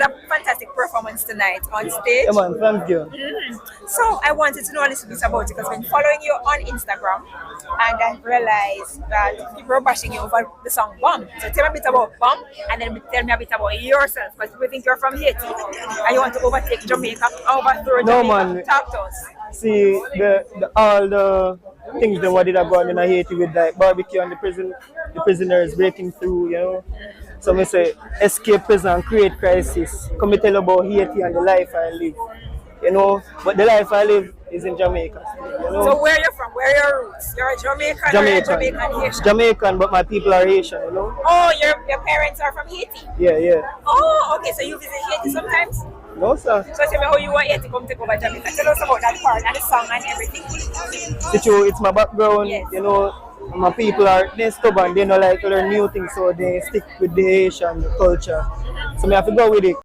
a fantastic performance tonight on stage. Yeah, man, thank you. So I wanted to know a little bit about it because I've been following you on Instagram and I realized that people are bashing you over the song Bomb. So tell me a bit about Bomb and then tell me a bit about yourself because people think you're from Haiti and you want to overtake Jamaica, overthrow No, Jamaica. man. Talk to us. See, all the things that what did I go on in Haiti with like barbecue and the prisoners breaking through, you know. So I say, escape prison, create crisis. Come me tell you about Haiti and the life I live. You know, but the life I live is in Jamaica. You know? So where are you from? Where are your roots? You're a Jamaican or a Jamaican Haitian? Jamaican, but my people are Haitian, you know. Oh, your parents are from Haiti? Yeah, yeah. Oh, okay, so you visit Haiti sometimes? No, sir. So tell me how you want Haiti come take over Jamaica. Tell us about that part and the song and everything. It's my background, Yes. you know. My people are they stubborn, they don't like to learn new things, so they stick with the Haitian culture. So I have to go with it.